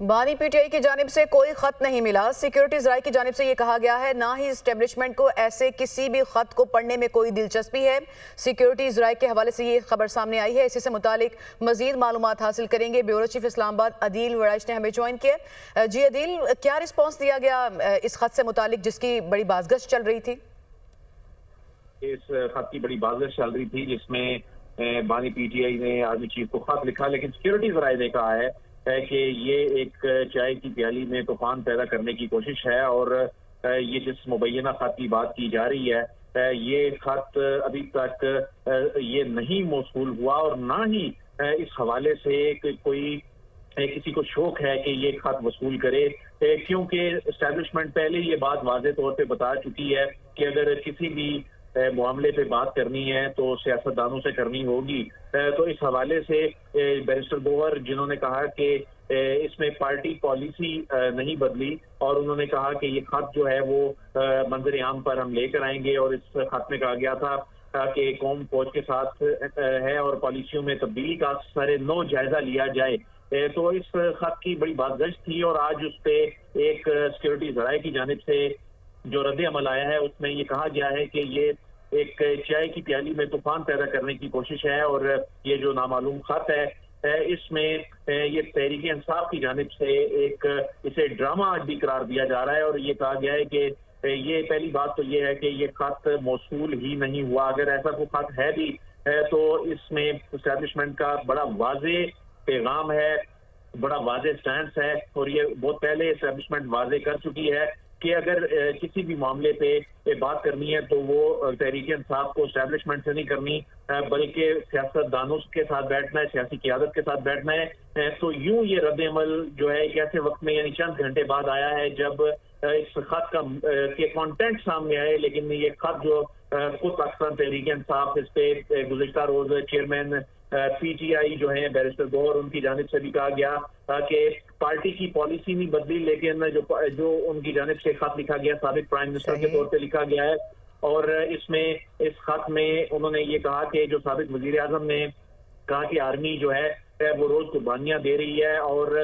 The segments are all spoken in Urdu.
بانی پی ٹی آئی کی جانب سے کوئی خط نہیں ملا۔ سیکیورٹی ذرائع کی جانب سے یہ کہا گیا ہے نہ ہی اسٹیبلشمنٹ کو ایسے کسی بھی خط کو پڑھنے میں کوئی دلچسپی ہے۔ سیکیورٹی ذرائع کے حوالے سے یہ خبر سامنے آئی ہے، اسی سے متعلق مزید معلومات حاصل کریں گے۔ بیورو چیف اسلام آباد عدیل وڑائچ نے ہمیں جوائن کیا۔ جی عدیل، کیا رسپانس دیا گیا اس خط سے متعلق جس کی بڑی بازگشت چل رہی تھی؟ اس خط کی بڑی بازگشت چل رہی تھی جس میں بانی پی ٹی آئی نے آرمی چیف کو خط لکھا، لیکن سیکیورٹی ذرائع نے کہا ہے کہ یہ ایک چائے کی پیالی میں طوفان پیدا کرنے کی کوشش ہے، اور یہ جس مبینہ خط کی بات کی جا رہی ہے یہ خط ابھی تک یہ نہیں موصول ہوا، اور نہ ہی اس حوالے سے کوئی کسی کو شوق ہے کہ یہ خط وصول کرے، کیونکہ اسٹیبلشمنٹ پہلے یہ بات واضح طور پہ بتا چکی ہے کہ اگر کسی بھی معاملے پہ بات کرنی ہے تو سیاستدانوں سے کرنی ہوگی۔ تو اس حوالے سے بیرسٹر گوہر جنہوں نے کہا کہ اس میں پارٹی پالیسی نہیں بدلی، اور انہوں نے کہا کہ یہ خط جو ہے وہ منظر عام پر ہم لے کر آئیں گے، اور اس خط میں کہا گیا تھا کہ قوم فوج کے ساتھ ہے اور پالیسیوں میں تبدیلی کا سر نو جائزہ لیا جائے۔ تو اس خط کی بڑی بازگشت تھی، اور آج اس پہ ایک سیکیورٹی ذرائع کی جانب سے جو رد عمل آیا ہے اس میں یہ کہا گیا ہے کہ یہ ایک چائے کی پیالی میں طوفان پیدا کرنے کی کوشش ہے، اور یہ جو نامعلوم خط ہے اس میں یہ تحریک انصاف کی جانب سے اسے ڈرامہ بھی قرار دیا جا رہا ہے، اور یہ کہا گیا ہے کہ یہ پہلی بات تو یہ ہے کہ یہ خط موصول ہی نہیں ہوا۔ اگر ایسا کوئی خط ہے بھی تو اس میں اسٹیبلشمنٹ کا بڑا واضح پیغام ہے، بڑا واضح سٹینس ہے، اور یہ بہت پہلے اسٹیبلشمنٹ واضح کر چکی ہے کہ اگر کسی بھی معاملے پہ بات کرنی ہے تو وہ تحریک انصاف کو اسٹیبلشمنٹ سے نہیں کرنی، بلکہ سیاست دانوں کے ساتھ بیٹھنا ہے، سیاسی قیادت کے ساتھ بیٹھنا ہے۔ تو یوں یہ رد عمل جو ہے ایک ایسے وقت میں یعنی چند گھنٹے بعد آیا ہے جب اس خط کا کانٹینٹ سامنے آئے، لیکن یہ خط جو خود پاکستان تحریک انصاف اس پہ گزشتہ روز چیئرمین پی ٹی آئی جو ہیں بیرسٹر گوہر ان کی جانب سے بھی کہا گیا کہ پارٹی کی پالیسی نہیں بدلی، لیکن جو ان کی جانب سے خط لکھا گیا سابق پرائم منسٹر کے طور پہ لکھا گیا ہے، اور اس خط میں انہوں نے یہ کہا کہ جو سابق وزیر اعظم نے کہا کہ آرمی جو ہے وہ روز قربانیاں دے رہی ہے، اور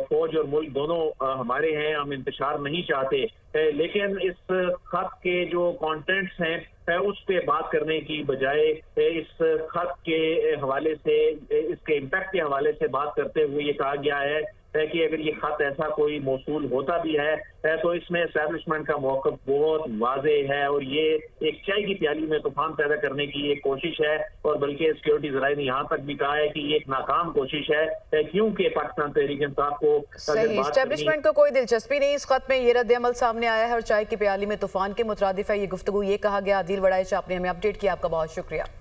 فوج اور ملک دونوں ہمارے ہیں، ہم انتشار نہیں چاہتے، لیکن اس خط کے جو کانٹینٹس ہیں اس پہ بات کرنے کی بجائے اس خط کے حوالے سے، اس کے امپیکٹ کے حوالے سے بات کرتے ہوئے یہ کہا گیا ہے کہ اگر یہ خط ایسا کوئی موصول ہوتا بھی ہے تو اس میں اسٹیبلشمنٹ کا موقف بہت واضح ہے، اور یہ ایک چائے کی پیالی میں طوفان پیدا کرنے کی ایک کوشش ہے، اور بلکہ سیکیورٹی ذرائع نے یہاں تک بھی کہا ہے کہ یہ ایک ناکام کوشش ہے، کیونکہ پاکستان تحریک انصاف کو اسٹیبلشمنٹ کو کوئی دلچسپی نہیں اس خط میں۔ یہ رد عمل سامنے آیا ہے اور چائے کی پیالی میں طوفان کے مترادف ہے، یہ گفتگو یہ کہا گیا۔ عدیل وڑائچ، آپ نے ہمیں اپڈیٹ کیا، آپ کا بہت شکریہ۔